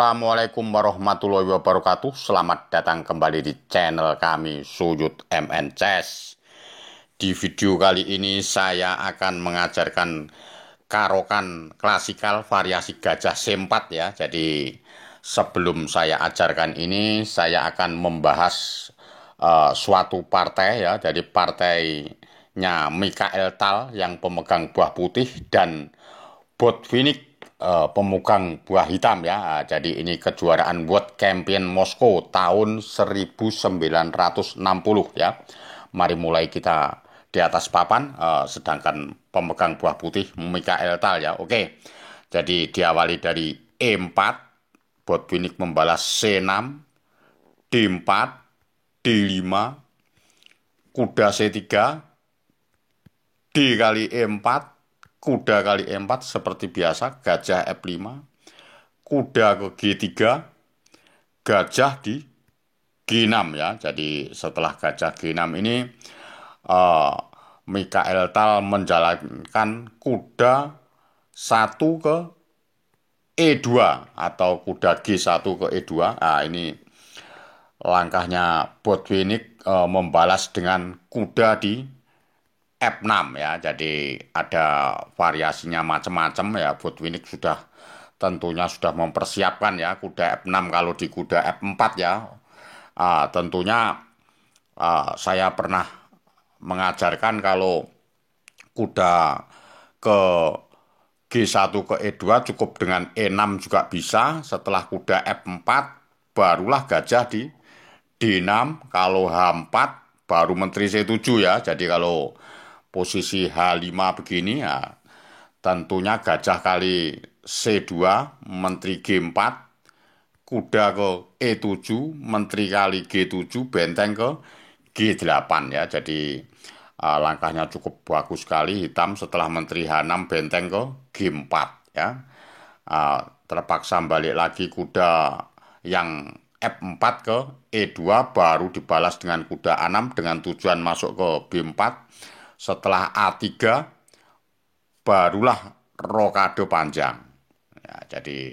Assalamualaikum warahmatullahi wabarakatuh. Selamat datang kembali di channel kami Suyud MN Chess. Di video kali ini saya akan mengajarkan karokan klasikal variasi gajah C4 ya. Jadi sebelum saya ajarkan ini saya akan membahas suatu partai ya. Jadi partainya Mikhail Tal yang pemegang buah putih dan Botvinnik pemegang buah hitam ya. Jadi ini kejuaraan World Champion Moskow tahun 1960 ya. Mari mulai kita di atas papan, sedangkan pemegang buah putih Mikhail Tal ya. Oke. Jadi diawali dari E4, Botvinnik membalas C6, D4, D5, kuda C3, D kali E4, kuda kali E4 seperti biasa, gajah F5, kuda ke G3, gajah di G6 ya. Jadi setelah gajah G6 ini uh, Mikhail Tal menjalankan kuda 1 ke E2 atau kuda G1 ke E2. Nah, ini langkahnya Botvinnik membalas dengan kuda di F6 ya. Jadi ada variasinya macam-macam ya. Botvinnik tentunya sudah mempersiapkan ya kuda F6. Kalau di kuda F4 ya, tentunya saya pernah mengajarkan kalau kuda ke G1 ke E2 cukup dengan E6 juga bisa. Setelah kuda F4 barulah gajah di D6. Kalau H4 baru menteri C7 ya. Jadi kalau posisi H5 begini ya, tentunya gajah kali C2, menteri G4, kuda ke E7, menteri kali G7, benteng ke G8 ya. Jadi langkahnya cukup bagus sekali. Hitam setelah menteri H6, benteng ke G4 ya. Terpaksa balik lagi kuda yang F4 ke E2, baru dibalas dengan kuda A6 dengan tujuan masuk ke B4. Setelah A3 barulah rokade panjang ya. Jadi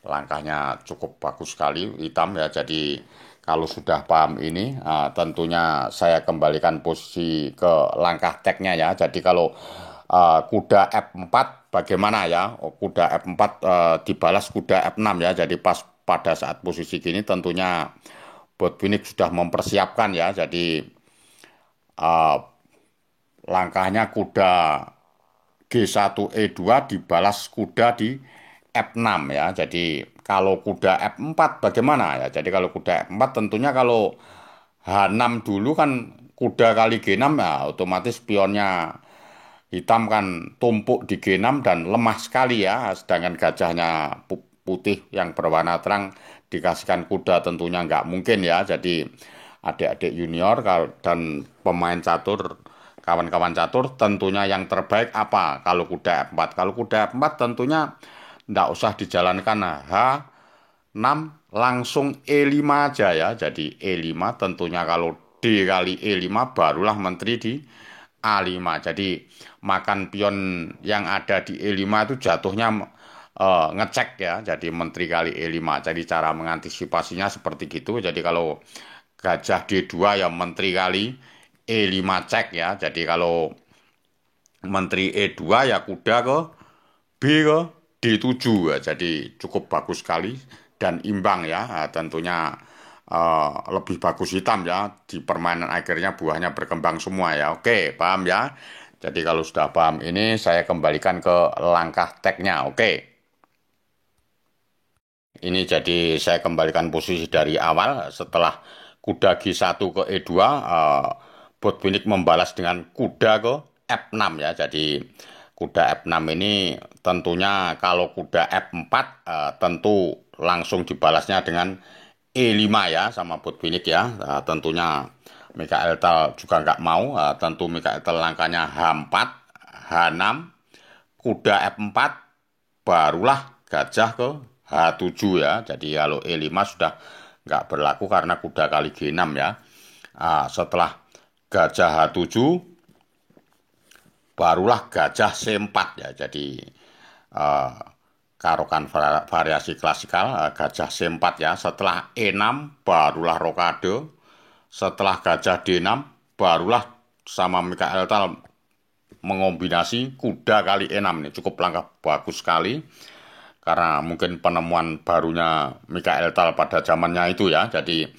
langkahnya cukup bagus sekali hitam ya. Jadi kalau sudah paham ini, tentunya saya kembalikan posisi ke langkah teknya ya. Jadi kalau kuda F4 bagaimana ya? Kuda F4 dibalas kuda F6 ya. Jadi pas pada saat posisi gini tentunya Botvinnik sudah mempersiapkan ya. Jadi langkahnya kuda G1 E2 dibalas kuda di F6 ya. Jadi kalau kuda F4 bagaimana ya? Jadi kalau kuda F4 tentunya kalau H6 dulu kan kuda kali G6 ya, otomatis pionnya hitam kan tumpuk di G6 dan lemah sekali ya. Sedangkan gajahnya putih yang berwarna terang dikasihkan kuda tentunya nggak mungkin ya. Jadi adik-adik junior dan pemain catur, kawan-kawan catur, tentunya yang terbaik apa kalau kuda F4? Kalau kuda F4 tentunya tidak usah dijalankan H6, langsung E5 aja ya. Jadi E5 tentunya kalau D kali E5 barulah menteri di A5. Jadi makan pion yang ada di E5 itu jatuhnya ngecek ya. Jadi menteri kali E5. Jadi cara mengantisipasinya seperti gitu. Jadi kalau gajah D2 ya menteri kali E5 cek ya. Jadi kalau menteri E2 ya kuda ke B ke D7 ya. Jadi cukup bagus sekali dan imbang ya. Tentunya lebih bagus hitam ya. Di permainan akhirnya buahnya berkembang semua ya. Oke, paham ya. Jadi kalau sudah paham ini saya kembalikan ke langkah teknya. Oke. Ini jadi saya kembalikan posisi dari awal. Setelah kuda G1 ke E2, Botvinnik membalas dengan kuda ke F6 ya. Jadi kuda F6 ini tentunya kalau kuda F4 tentu langsung dibalasnya dengan E5 ya sama Botvinnik ya. Tentunya Mikhail Tal juga nggak mau. Tentu Mikhail Tal langkahnya H4, H6, kuda F4, barulah gajah ke H7 ya. Jadi kalau E5 sudah nggak berlaku karena kuda kali G6 ya. Setelah gajah H7 barulah gajah C4 ya. Jadi karokan variasi klasikal, gajah C4 ya. Setelah E6 barulah rokade. Setelah gajah D6 barulah sama Mikael Tal mengombinasi kuda kali E6. Ini cukup langkah bagus sekali. Karena mungkin penemuan barunya Mikael Tal pada zamannya itu ya. Jadi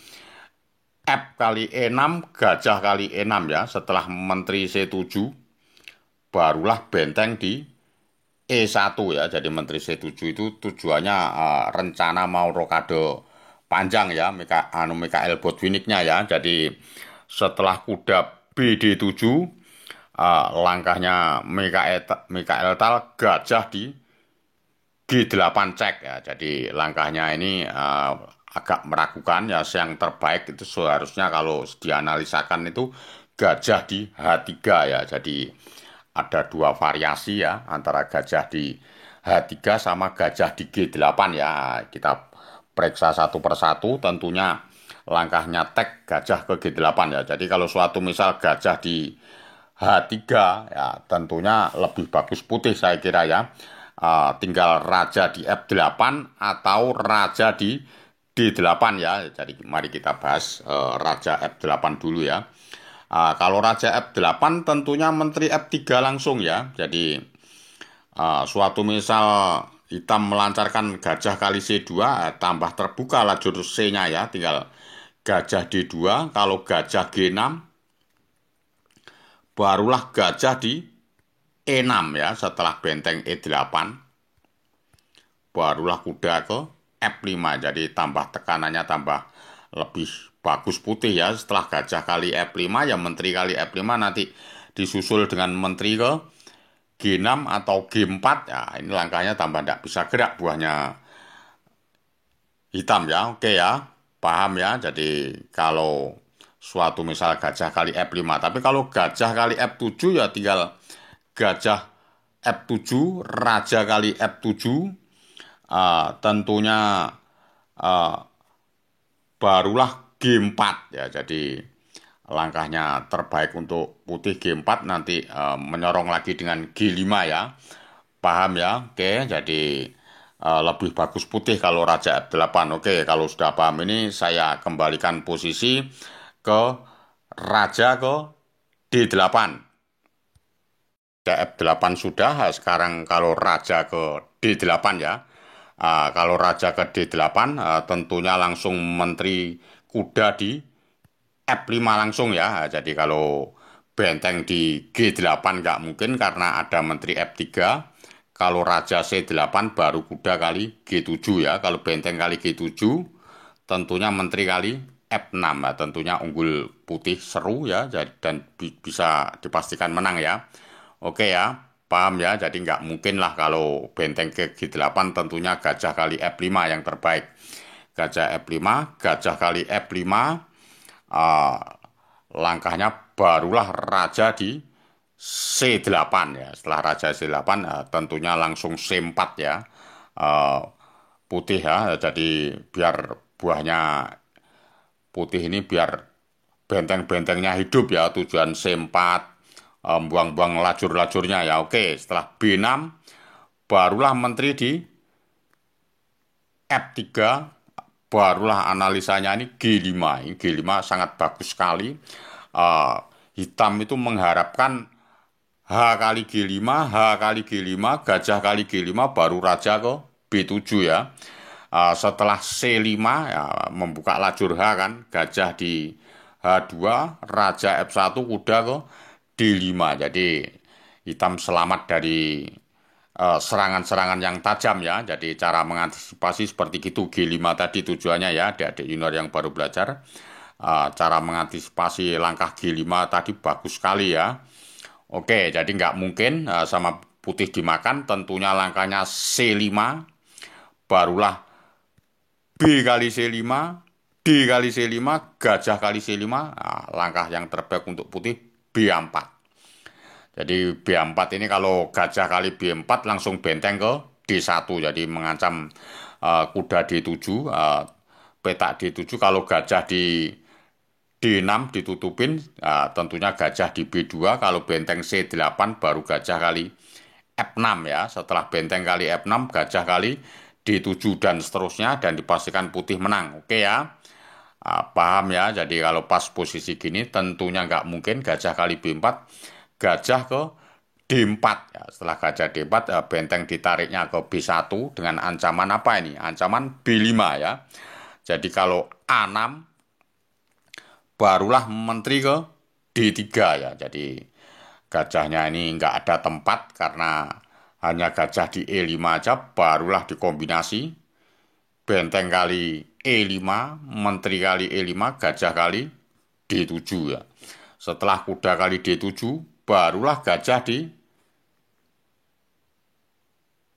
F kali E6, gajah kali E6 ya. Setelah menteri C7, barulah benteng di E1 ya. Jadi menteri C7 itu tujuannya rencana mau rokade panjang ya. Mikael Botvinniknya ya. Jadi setelah kuda BD7, langkahnya Mikael Tal gajah di G8 cek ya. Jadi langkahnya ini agak meragukan ya. Yang terbaik itu seharusnya kalau dianalisakan itu gajah di H3 ya. Jadi ada dua variasi ya antara gajah di H3 sama gajah di G8 ya. Kita periksa satu persatu. Tentunya langkahnya tek gajah ke G8 ya. Jadi kalau suatu misal gajah di H3 ya tentunya lebih bagus putih saya kira ya. Tinggal raja di F8 atau raja di D8 ya. Jadi mari kita bahas raja F8 dulu ya. Kalau raja F8 tentunya menteri F3 langsung ya. Jadi suatu misal hitam melancarkan gajah kali C2 tambah terbuka lajur C-nya ya. Tinggal gajah D2. Kalau gajah G6 barulah gajah di E6 ya. Setelah benteng E8 barulah kuda ke F5. Jadi tambah tekanannya tambah lebih bagus putih ya. Setelah gajah kali F5 ya menteri kali F5 nanti disusul dengan menteri ke G6 atau G4 ya. Ini langkahnya tambah tidak bisa gerak buahnya hitam ya. Oke ya, paham ya. Jadi kalau suatu misal gajah kali F5, tapi kalau gajah kali F7 ya tinggal gajah F7, raja kali F7, tentunya barulah G4 ya. Jadi langkahnya terbaik untuk putih G4 nanti menyorong lagi dengan G5 ya. Paham ya? Oke, jadi lebih bagus putih kalau raja F8. Oke, kalau sudah paham ini saya kembalikan posisi ke raja ke D8. F8 sudah, sekarang kalau raja ke D8 ya. Kalau raja ke D8 tentunya langsung menteri kuda di F5 langsung ya. Jadi kalau benteng di G8 nggak mungkin karena ada menteri F3. Kalau raja C8 baru kuda kali G7 ya. Kalau benteng kali G7 tentunya menteri kali F6 ya. Tentunya unggul putih seru ya. Dan bisa dipastikan menang ya. Oke ya, paham ya. Jadi nggak mungkin lah kalau benteng ke G8 tentunya gajah kali F5 yang terbaik. Gajah F5, gajah kali F5, langkahnya barulah raja di C8 ya. Setelah raja C8 tentunya langsung C4 ya. Putih ya. Jadi biar buahnya putih ini biar benteng-bentengnya hidup ya. Tujuan C4. Buang-buang lajur-lajurnya ya. Oke, setelah B6 barulah menteri di F3, barulah analisanya ini G5. Ini G5 sangat bagus sekali. Hitam itu mengharapkan H kali G5, H kali G5, gajah kali G5 baru raja ke B7 ya. Setelah C5 ya, membuka lajur H kan, gajah di H2, raja F1, kuda ke D5. Jadi hitam selamat dari serangan-serangan yang tajam ya. Jadi cara mengantisipasi seperti itu. G5 tadi tujuannya ya, adik-adik junior yang baru belajar. Cara mengantisipasi langkah G5 tadi bagus sekali ya. Oke, jadi nggak mungkin sama putih dimakan. Tentunya langkahnya C5, barulah B kali C5, D kali C5, gajah kali C5. Langkah yang terbaik untuk putih B4. Jadi B4 ini kalau gajah kali B4 langsung benteng ke D1. Jadi mengancam kuda D7, petak D7. Kalau gajah di D6 ditutupin, tentunya gajah di B2. Kalau benteng C8 baru gajah kali F6 ya. Setelah benteng kali F6, gajah kali D7 dan seterusnya, dan dipastikan putih menang. Oke ya. Paham ya, jadi kalau pas posisi gini tentunya nggak mungkin gajah kali B4, gajah ke D4 ya. Setelah gajah D4, benteng ditariknya ke B1 dengan ancaman apa ini? Ancaman B5 ya. Jadi kalau A6 barulah menteri ke D3 ya. Jadi gajahnya ini nggak ada tempat karena hanya gajah di E5 aja, barulah dikombinasi benteng kali E5, menteri kali E5, gajah kali D7 ya. Setelah kuda kali D7, barulah gajah di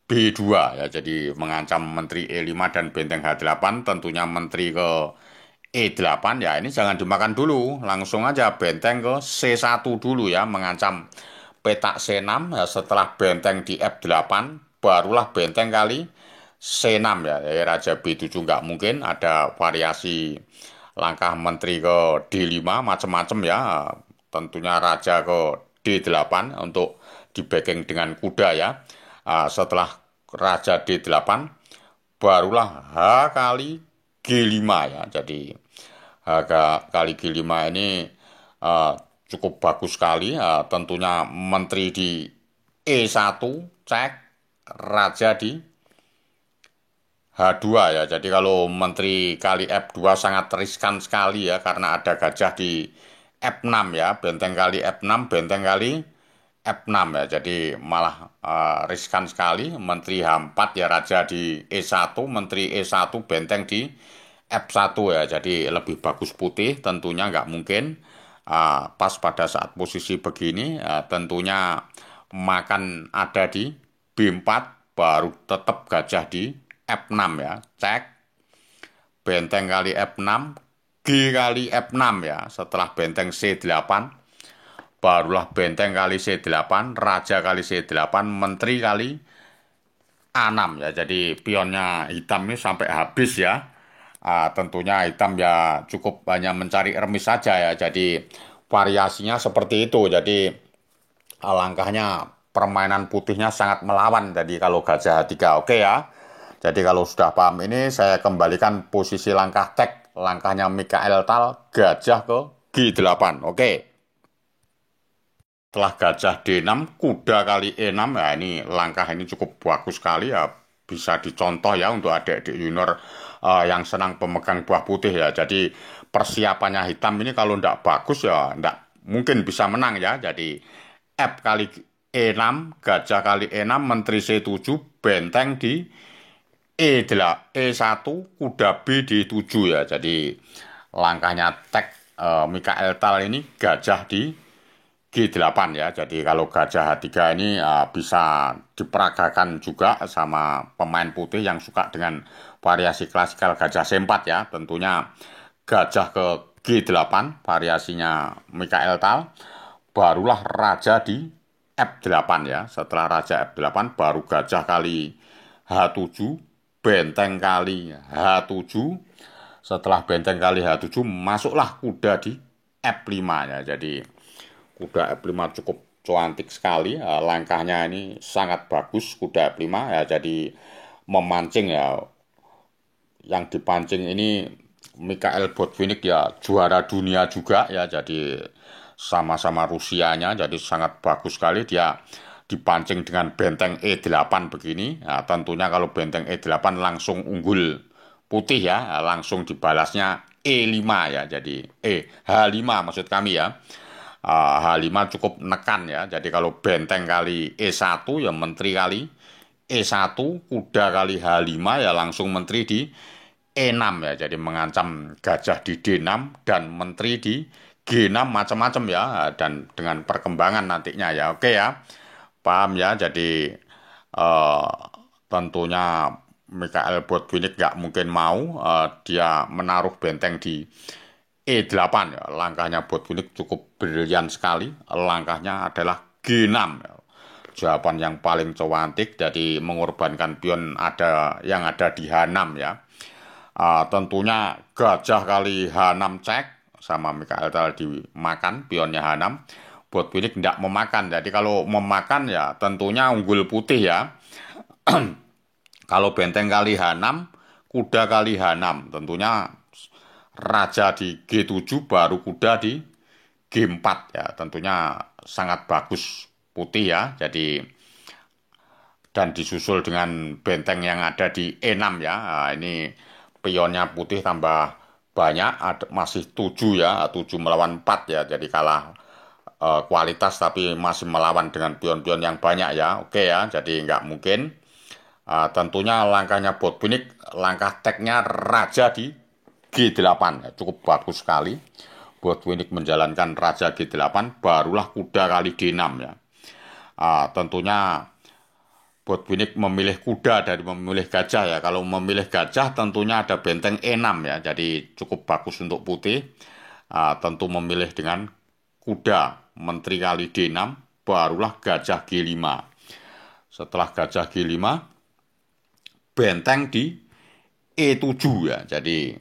B2 ya. Jadi mengancam menteri E5 dan benteng H8, tentunya menteri ke E8 ya. Ini jangan dimakan dulu, langsung aja benteng ke C1 dulu ya, mengancam petak C6 ya. Setelah benteng di F8, barulah benteng kali C6 ya. Jadi raja B7 nggak mungkin, ada variasi langkah menteri ke D5 macam-macam ya. Tentunya raja ke D8 untuk di backing dengan kuda ya. Setelah raja D8, barulah H kali G5 ya. Jadi H kali G5 ini uh, cukup bagus sekali. Tentunya menteri di E1 cek, raja di H2 ya. Jadi kalau menteri kali F2 sangat riskan sekali ya, karena ada gajah di F6 ya. Benteng kali F6, benteng kali F6 ya. Jadi malah riskan sekali. Menteri H4 ya, raja di E1, menteri E1, benteng di F1 ya. Jadi lebih bagus putih, tentunya nggak mungkin. Pas pada saat posisi begini, tentunya makan ada di B4, baru tetap gajah di F6 ya. Cek benteng kali F6, G kali F6 ya. Setelah benteng C8, barulah benteng kali C8, raja kali C8, menteri kali A6 ya. Jadi pionnya hitam ini sampai habis ya. Tentunya hitam ya cukup hanya mencari remis saja ya. Jadi variasinya seperti itu. Jadi langkahnya permainan putihnya sangat melawan. Jadi kalau gajah H3 oke ya. Jadi kalau sudah paham ini, saya kembalikan posisi langkah tek. Langkahnya Mikael Tal, gajah ke G8. Oke. Setelah gajah D6, kuda kali E6, ya ini langkah ini cukup bagus sekali ya. Bisa dicontoh ya untuk adik-adik junior yang senang pemegang buah putih ya. Jadi persiapannya hitam ini kalau tidak bagus ya tidak mungkin bisa menang ya. Jadi F kali E6, gajah kali E6, menteri C7, benteng di E1, kuda B di 7 ya. Jadi langkahnya tek Mikael Tal ini gajah di G8 ya. Jadi kalau gajah H3 ini bisa diperagakan juga sama pemain putih yang suka dengan variasi klasikal gajah C4 ya. Tentunya gajah ke G8 variasinya Mikael Tal, barulah raja di F8 ya. Setelah raja F8 baru gajah kali H7, benteng kali H7. Setelah benteng kali H7 masuklah kuda di F5 ya. Jadi kuda F5 cukup cantik sekali. Langkahnya ini sangat bagus kuda F5 ya. Jadi memancing ya. Yang dipancing ini Mikhail Botvinnik ya, juara dunia juga ya. Jadi sama-sama Rusianya. Jadi sangat bagus sekali dia dipancing dengan benteng E8 begini. Nah, tentunya kalau benteng E8 langsung unggul putih ya, langsung dibalasnya E5 ya. Jadi H5 maksud kami ya. H5 cukup nekan ya. Jadi kalau benteng kali E1 ya menteri kali E1, kuda kali H5 ya langsung menteri di E6 ya. Jadi mengancam gajah di D6 dan menteri di G6 macam-macam ya. Dan dengan perkembangan nantinya ya. Oke ya. Paham ya. Jadi tentunya Mikhail Botvinnik nggak mungkin mau dia menaruh benteng di E8 ya. Langkahnya Botvinnik cukup brilian sekali. Langkahnya adalah G6 ya. Jawaban yang paling cantik, jadi mengorbankan pion yang ada di H6 ya. Tentunya gajah kali H6 cek sama Mikhail Tal dimakan pionnya H6. Botvinnik tidak memakan. Jadi kalau memakan ya tentunya unggul putih ya. Kalau benteng kali H6, kuda kali H6. Tentunya raja di G7 baru kuda di G4 ya. Tentunya sangat bagus putih ya. Jadi dan disusul dengan benteng yang ada di E6 ya. Nah, ini pionnya putih tambah banyak, masih 7 ya, 7 melawan 4 ya. Jadi kalah kualitas tapi masih melawan dengan pion-pion yang banyak ya. Oke ya, jadi nggak mungkin. Tentunya langkahnya Botvinnik, langkah teknya raja di G8 ya, cukup bagus sekali. Botvinnik menjalankan raja G8, barulah kuda kali D6 ya. Tentunya Botvinnik memilih kuda dari memilih gajah ya. Kalau memilih gajah tentunya ada benteng E6 ya. Jadi cukup bagus untuk putih. Tentu memilih dengan kuda menteri kali D6 barulah gajah G5. Setelah gajah G5 benteng di E7 ya. Jadi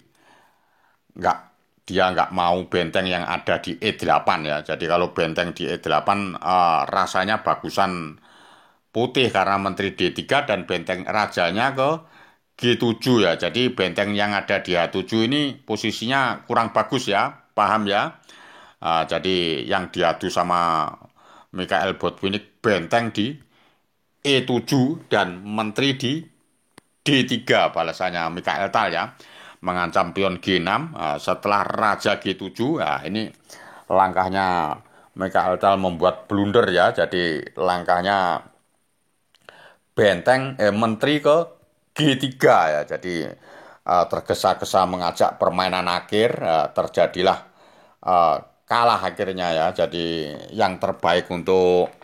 dia nggak mau benteng yang ada di E8 ya. Jadi kalau benteng di E8 rasanya bagusan putih karena menteri D3 dan benteng rajanya ke G7 ya. Jadi benteng yang ada di H7 ini posisinya kurang bagus ya. Paham ya? Jadi yang diadu sama Mikhail Botvinnik benteng di E7 dan menteri di D3 balasannya Mikhail Tal ya. Mengancam pion G6 setelah raja G7. Ini langkahnya Mikhail Tal membuat blunder ya. Jadi langkahnya benteng menteri ke G3 ya. Jadi tergesa-gesa mengajak permainan akhir, terjadilah kalah akhirnya ya. Jadi yang terbaik untuk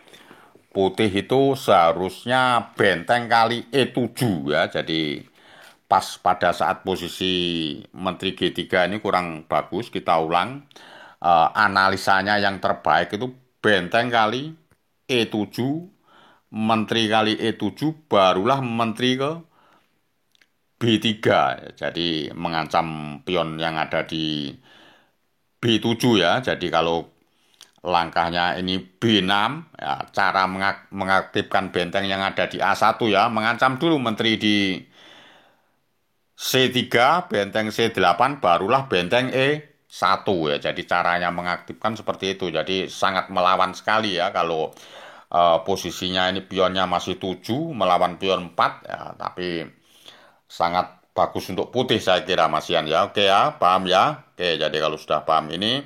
putih itu seharusnya benteng kali E7 ya. Jadi pas pada saat posisi menteri G3 ini kurang bagus, kita ulang. Analisanya yang terbaik itu benteng kali E7, menteri kali E7 barulah menteri ke B3. Jadi mengancam pion yang ada di B7 ya. Jadi kalau langkahnya ini B6 ya, cara mengaktifkan benteng yang ada di A1 ya, mengancam dulu menteri di C3, benteng C8 barulah benteng E1 ya. Jadi caranya mengaktifkan seperti itu. Jadi sangat melawan sekali ya kalau posisinya ini pionnya masih 7 melawan pion 4 ya, tapi sangat bagus untuk putih saya kira Mas Ian ya. Oke ya, paham ya. Oke, jadi kalau sudah paham ini,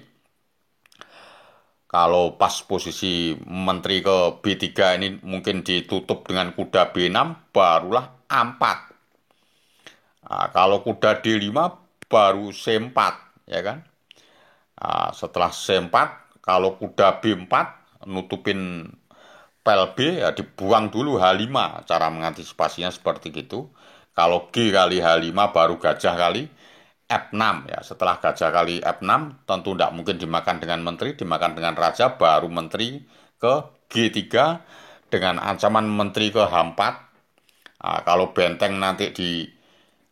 kalau pas posisi menteri ke B3 ini mungkin ditutup dengan kuda B6 barulah A4. Kalau kuda D5 baru C4 ya kan. Setelah C4 kalau kuda B4 nutupin pel B ya dibuang dulu H5. Cara mengantisipasinya seperti itu. Kalau G kali H5 baru gajah kali F6 ya. Setelah gajah kali F6 tentu tidak mungkin dimakan dengan menteri, dimakan dengan raja, baru menteri ke G3 dengan ancaman menteri ke H4. Kalau benteng nanti di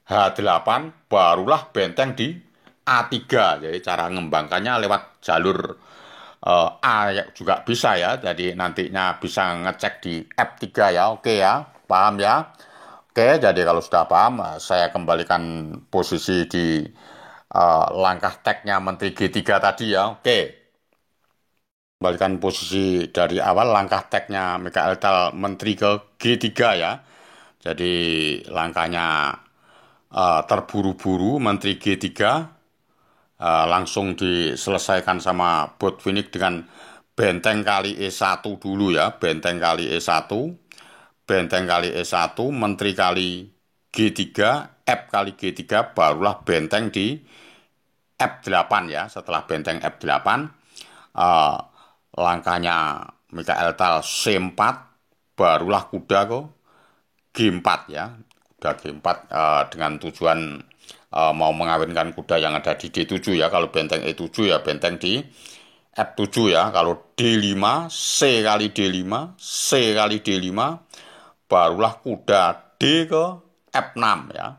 H8 barulah benteng di A3. Jadi cara mengembangkannya lewat jalur A juga bisa ya. Jadi nantinya bisa ngecek di F3 ya. Oke ya, paham ya. Oke, jadi kalau sudah paham, saya kembalikan posisi di langkah teknya Menteri G3 tadi ya. Oke, kembalikan posisi dari awal langkah teknya Mikhail Tal Menteri ke G3 ya. Jadi langkahnya terburu-buru Menteri G3 langsung diselesaikan sama Botvinnik dengan benteng kali E1 dulu ya. Benteng kali E1. Benteng kali E1, menteri kali G3, F kali G3, barulah benteng di F8 ya. Setelah benteng F8, langkahnya Mikhail Tal C4, barulah kuda ke G4 ya. Kuda G4 dengan tujuan mau mengawinkan kuda yang ada di D7 ya. Kalau benteng E7 ya benteng di F7 ya. Kalau D5, C kali D5, C kali D5, barulah kuda D ke F6 ya.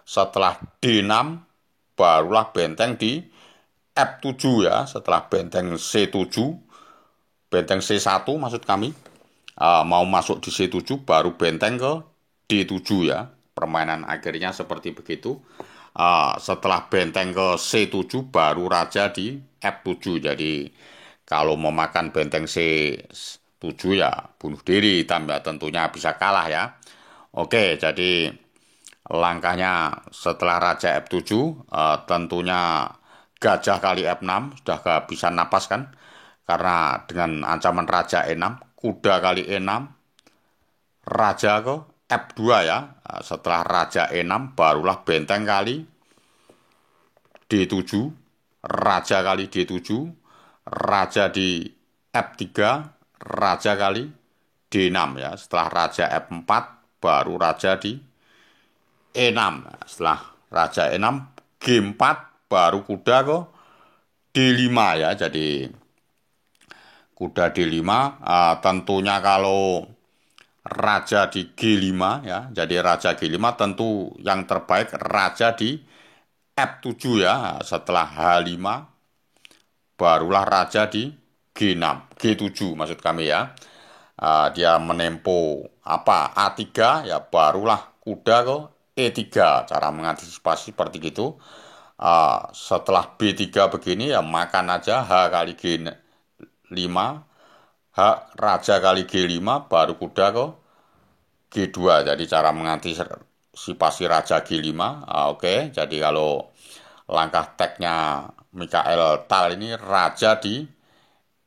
Setelah D6 barulah benteng di F7 ya. Setelah benteng C7, benteng C1 maksud kami, mau masuk di C7 baru benteng ke D7 ya. Permainan akhirnya seperti begitu. Setelah benteng ke C7 baru raja di F7. Jadi kalau memakan benteng C7 ya bunuh diri hitam ya, tentunya bisa kalah ya. Oke, jadi langkahnya setelah raja F7 tentunya gajah kali F6 sudah kehabisan napas kan, karena dengan ancaman raja E6, kuda kali E6, raja ke F2 ya. Setelah raja E6 barulah benteng kali D7, raja kali D7, raja di F3, raja kali D6 ya. Setelah raja F4 baru raja di E6. Setelah raja E6 G4 baru kuda ke D5 ya. Jadi kuda D5 tentunya kalau raja di G5 ya. Jadi raja G5 tentu yang terbaik raja di F7 ya. Setelah H5 barulah raja di G6, G7 maksud kami ya. Dia menempo A3 ya, barulah kuda ke E3. Cara mengantisipasi seperti itu. Setelah B3 begini ya makan aja H kali G5, H raja kali G5 baru kuda ke G2. Jadi cara mengantisipasi raja G5. Oke. Jadi kalau langkah teknya Mikhail Tal ini raja di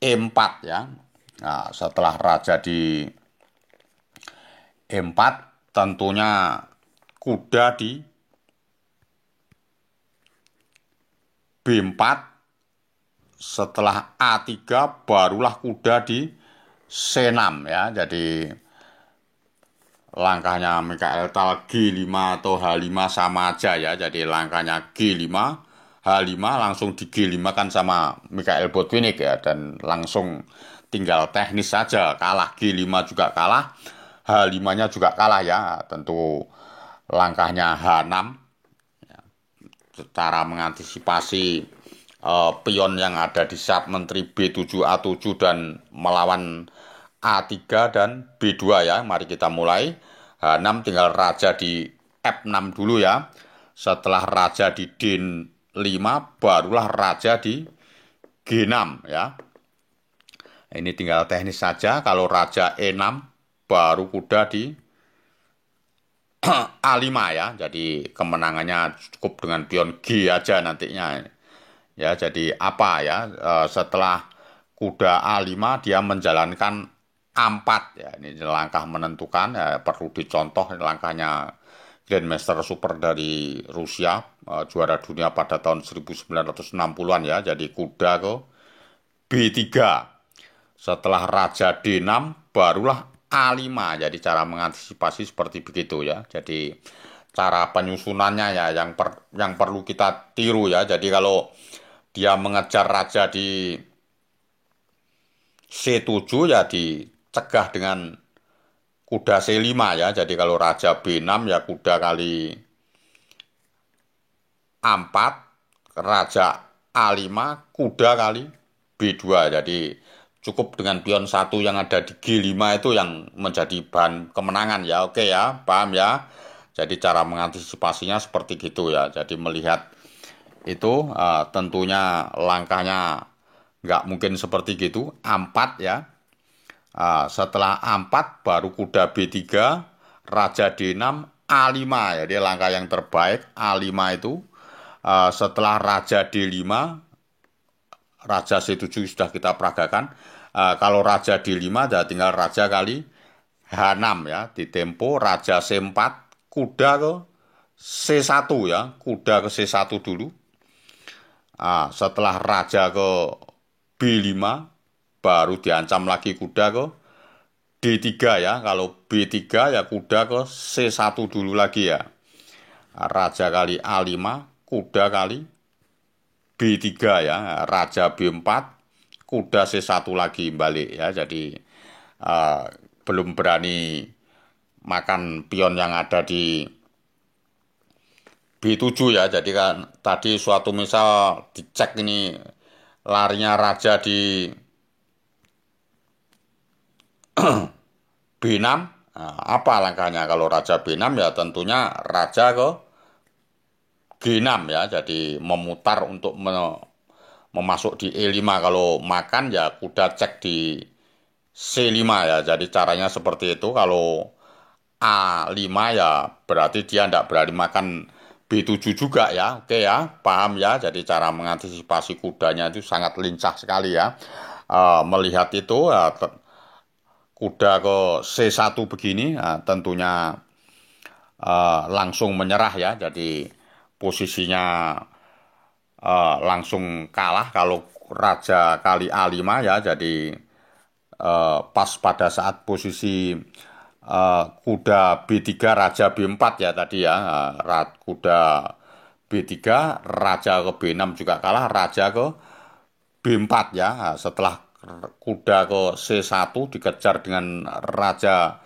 E4 ya. Nah, setelah raja di E4 tentunya kuda di B4. Setelah A3 barulah kuda di C6 ya. Jadi langkahnya Mikhail Tal G5 atau H5 sama aja ya. Jadi langkahnya G5, H5 langsung di G5 kan sama Mikhail Botvinnik ya. Dan langsung tinggal teknis saja. Kalah G5 juga kalah, H5-nya juga kalah ya. Tentu langkahnya H6. Cara mengantisipasi pion yang ada di sub menteri B7 A7 dan melawan A3 dan B2 ya. Mari kita mulai. H6 tinggal raja di F6 dulu ya. Setelah raja di D5 barulah raja di G6 ya. Ini tinggal teknis saja. Kalau raja E6 baru kuda di A5 ya. Jadi kemenangannya cukup dengan pion G aja nantinya. Ya, jadi apa ya? Setelah kuda A5 dia menjalankan A4 ya. Ini langkah menentukan ya, perlu dicontoh langkahnya Grandmaster Super dari Rusia, juara dunia pada tahun 1960-an ya. Jadi kuda ke B3. Setelah raja D6 barulah A5. Jadi cara mengantisipasi seperti begitu ya. Jadi cara penyusunannya ya yang perlu kita tiru ya. Jadi kalau dia mengejar raja di C7 ya dicegah dengan kuda C5 ya. Jadi kalau raja B6 ya kuda kali A4, raja A5, kuda kali B2. Jadi cukup dengan pion 1 yang ada di G5 itu yang menjadi bahan kemenangan ya. Oke ya, paham ya. Jadi cara mengantisipasinya seperti gitu ya. Jadi melihat itu tentunya langkahnya nggak mungkin seperti gitu. A4 ya. Setelah A4 baru kuda B3, raja D6, A5. Jadi langkah yang terbaik A5 itu. Setelah raja D5, raja C7 sudah kita peragakan. Kalau raja D5 ya tinggal raja kali H6 ya. Ditempo raja C4, kuda ke C1 ya. Kuda ke C1 dulu. Setelah raja ke B5 baru diancam lagi kuda ke D3 ya. Kalau B3 ya kuda ke C1 dulu lagi ya. Raja kali A5, kuda kali B3 ya. Raja B4, kuda C1 lagi balik ya. Jadi belum berani makan pion yang ada di B7 ya. Jadi kan tadi suatu misal dicek ini larinya raja di B6. Nah, apa langkahnya kalau raja B6 ya tentunya raja ke G6 ya. Jadi memutar untuk memasuk di E5. Kalau makan ya kuda cek di C5 ya. Jadi caranya seperti itu. Kalau A5 ya berarti dia tidak berani makan B7 juga ya. Oke ya, paham ya. Jadi cara mengantisipasi kudanya itu sangat lincah sekali ya. Melihat itu kuda ke C1 begini tentunya langsung menyerah ya. Jadi posisinya langsung kalah kalau raja kali A5 ya. Jadi pas pada saat posisi kuda B3 raja B4 ya tadi ya. Kuda B3 raja ke B6 juga kalah, raja ke B4 ya. Setelah kuda ke C1 dikejar dengan raja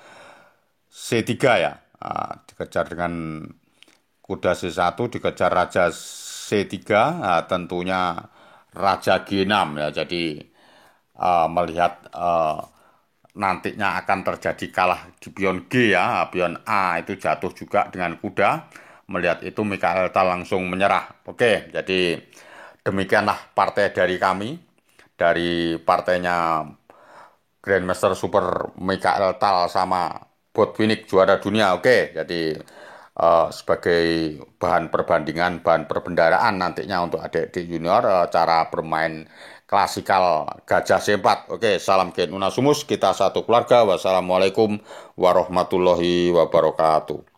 C3 ya. Dikejar dengan kuda C1 dikejar raja C3, tentunya raja G6 ya. Jadi melihat nantinya akan terjadi kalah di pion G ya, pion A itu jatuh juga dengan kuda. Melihat itu Mikael Tal langsung menyerah. Oke, jadi demikianlah partai dari kami, dari partainya Grandmaster Super Mikael Tal sama Botvinnik juara dunia. Oke, jadi sebagai bahan perbandingan, bahan perbendaraan nantinya untuk adik-adik junior cara bermain klasikal Gajah C4. Oke, salam Gen Unasumus, kita satu keluarga. Wassalamualaikum warahmatullahi wabarakatuh.